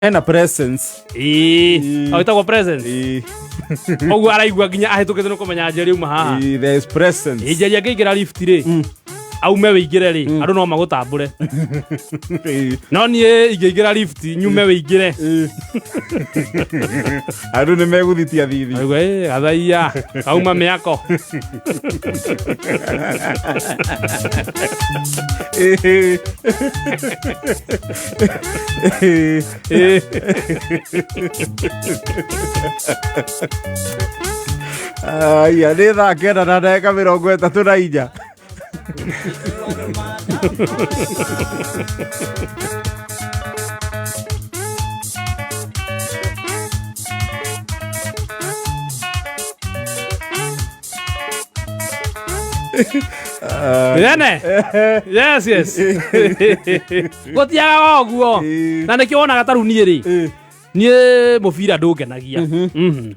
ena presence. Aitagwo presence. Ogu araigua ginya ahetukite no kumenya njeri uma haha. There is presence. Njeri akingira lift ri. Aume wigire ri. Andu no magutambure. No nie ingira lift nyume wigire. Andu ni meguthitia thithi. Aigua athaia. Auma miako. Aya ni thaa kenda na ndagĩka 34. Yene? Yes. Gotiaga oguo. Na nikio wonaga taru nie ri. Nie mubira ndungenagia.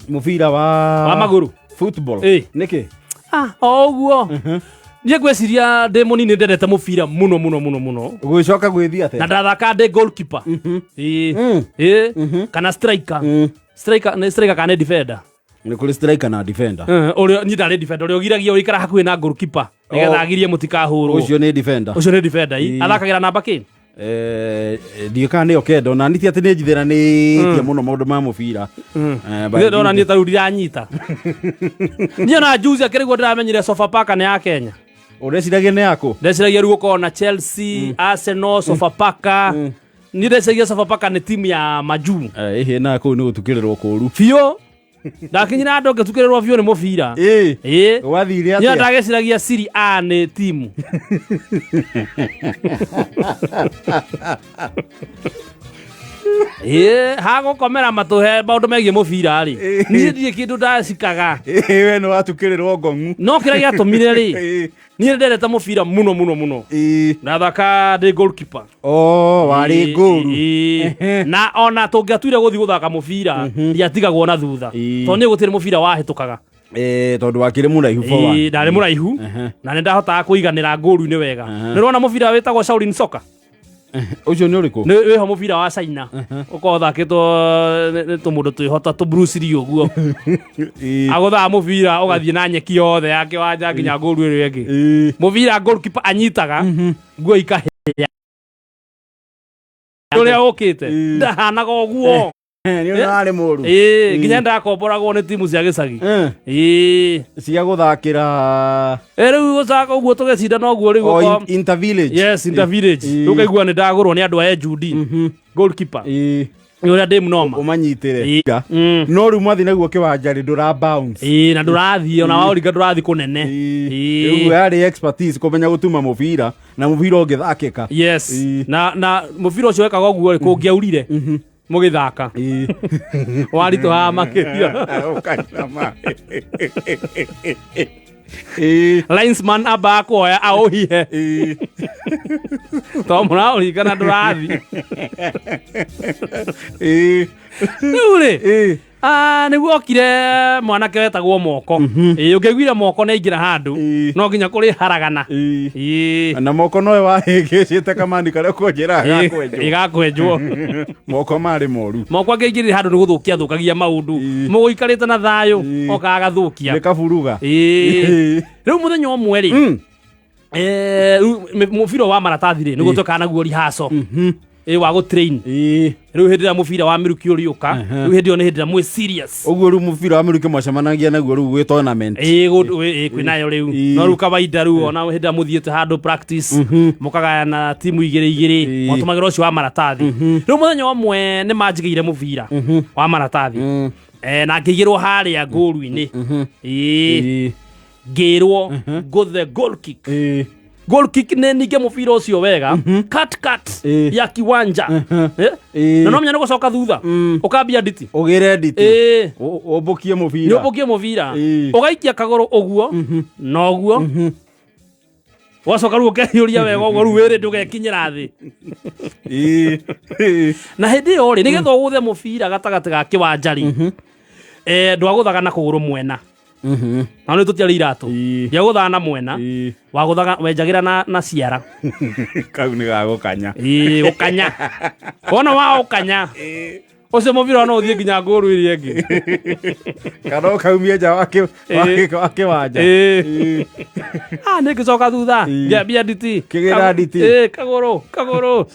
Mubira wa maguru. Football. Niki? Oguo. Nie gweciria ndi munini ndendete mubira muno. Gwicoka gwithia te. Na ndathaka ndi goalkeeper. Kana striker. Striker kana defender. Ni kuri striker na defender. Orio ni ndari defender. Orio giragia oikara hakuhi na goalkeeper. Nigetha agirie mutikahurwo. Ucio ni defender. Ucio ni defender. Athakagira namba ki? Ndika ni okendo na niti ati ni njithira ni tia muno maundu ma mubira. Ni ndona ni taru diranyita. Ni ona juzi akirigwo ndiramenyire Sofapaka ni ya Kenya. Ureciragia ni yako? Ndeciragia rugo kona Chelsea, Arsenal, Sofapaka. Ni ndeciragia Sofapaka ni timu ya majuu. Ehe na ko ni gutukirirwo kuru. Fio. Ndakinyira ndo getukirirwo fio ni mubira. Wathire atia? Ni ndageciragia Serie A ni timu. Hago komera matuhe maundu megie mubira ri. Ni ndie kindu ndacikaga. We no watukirirwo ngongu. No kira giatumire ri. Ni ndendete mubira muno. Ndathaka ndi goalkeeper. Wari goal. Na ona tungiatuire guthi guthaka mubira, ndiatigagwo na thutha. To ni gutire mubira wahitukaga. Tondu wakire muraihu forward. Ndari muraihu. Na nindahotaga kuiganira goal-ini wega. Nirona mubira witagwo Shaolin Soccer. Ucio ni uriku? Ni weho mubira wa China. Ukothakitwo tumundo twihota tu Bruce Lee uguo. Agutha mubira ugathie na nyeki yothe yake wanja nginya goal iri ingi. Mubira goalkeeper anyitaga guo ikahia. Uria ukite ndahanaga uguo. Ni urari muru. Nginya ndakomboragwo ni timu cia gicagi. Cia guthakira. Riu gucaka uguo tugecinda no guo riu uko Intervillage. Yes, Intervillage. Rukaigua ni ndagurwo ni andu a Judy. Goalkeeper. Ni uria ndi mnoma. Umanyitire. No riu mwathi naguo kiwanja ri ndura bounce. Na ndurathie ona wauriga ndurathi kunene. Riu yari expertise kumenya gutuma mubira na mubira ungithakika. Yes. Na mubira ucio wekaga uguo kungiaurire. Mugithaka. Waritu ha makiria. Linesman aba kuoya auhihe. To mura urigana ndurathi. Ure. Niguo okire mwanake wetagwo Moko. Ungegwira Moko na ingira handu no nginya kuri haragana. Na Moko noe wahigicite kamandi kare kunjira igakwenjwo. Moko mari moru. Moko angegirira handu ni guthukia thukagia maundu. Muguikarite na thayo okaga thukia. Ni kaburuga. Riu muthenya umwe ri mubira wa maratathi ri ni gutuka naguo rihaso. Wa go train. Riu hindira mubira wa miruki uriuka. Riu hindio ni hindira mwe serious. Uguo riu mubira wa miruki mwacemanagia naguo riu gwi tournament. Kwinayo riu. No riu kawaida riu ona hindira muthiete handu practice. Mukagaya na timu igiri. Mutumagira ucio wa maratathi. Riu muthenya umwe ni manjigiire mubira wa maratathi. Na ngigirwo haria goal-ini. Ngirwo go the goal kick. Goal kick ne nige mubira ucio wega cut ya kiwanja na no mnyana gucoka thutha ukambia nditi ugire nditi ubukie mubira ni ubukie mubira ugaikia kagoro uguo no uguo wacoka ru ukehiuria wega uguo ru wiri ndugekinyira thi na hindi yo ri nigetha uguthe mubira gatagati ga kiwanja ri ndwaguthaga na kuguru mwena na nä tå tiarä iratå ya gå thana mwena wa gå thaga wenjagä ra na ciara kau nä gagå kanya gå kanya wona wa gå kanya å cio må bira no å thiä nginya ngå rå ä rä engä kana å kaumia nja wa kä wanja nä ngä coka thutha ngäambia nditi kä gä ra nditi kagå rå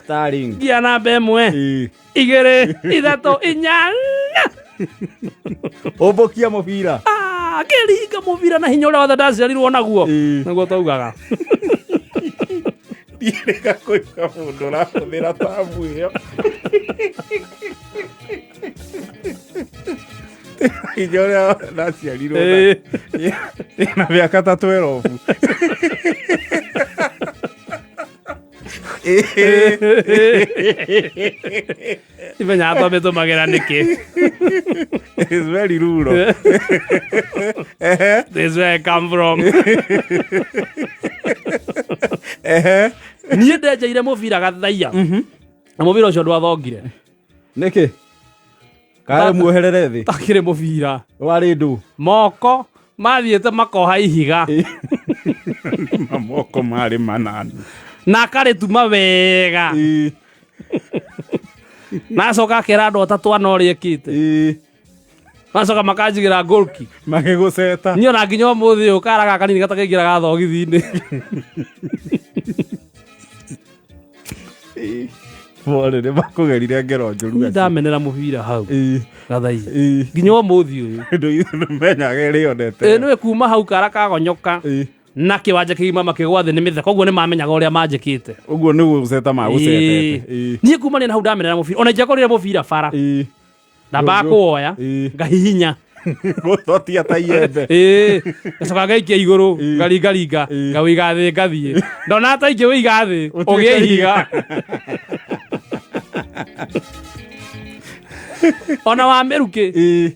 ngia namba ä mwe 2 3 inyanya å mbå kia må bira kä ringa må bira na hinya å rä a wothe ndaciarirwo naguo naguo taugaga ndirä kå iga må ndå rahå thä ra tamu ä yo hinya å rä a ndaciarirwo na mä aka ta 12 imenyaga twambä tå magä ra nä kä It's very rural. This is where I come from. Niä ndenjeire må bira gathaia na må bira å cio ndwathongire nä kä karä muoherere thä takä rä må bira warä ndå moko mathiä te makoha ihiga moko marä mananu na akarä tuma wega nacoka akä andå atatå ana å rä ekä te nacoka makanjigä ra ngårki magä gå ceta niä ona nginya må thä å kara gaka nini gatakä ingä ra gathogithi-inä borä nä makå gerire ngero njå ru ndamenera må bira hau gathaia nginya må thi å yå ndå menyaga ä rä onete nä we kuma hau kara kagonyoka na kä wanja kä gima makä gwa thä nä mä theka koguo nä mamenyaga å rä a manjä kä te å guo nä gå ceta magå cetete niä kumania na hau ndamenera må bira ona ingäakorire må bira bara ndambaga kå woya ngahihinya gåtotia ta iembe gacoka ngaikia igå rå ngaringaringa ngawä iga thä ngathiä ndona taingä wä iga thä å gä e ihiga ona wa mä rukä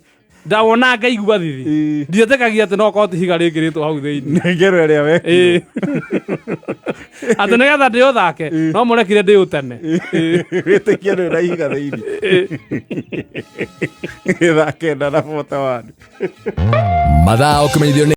ndawona ngaigua thithi ndietekagia atä no korwo ti higa rä ngä rä two hau thä inä nä ngero ä rä a wekirwo atä nä getha ndä å thake no må rekire ndä å tene wä tä kia nä na ihiga thä inä gä thake nda na bota wandu mathaa å kä menyithio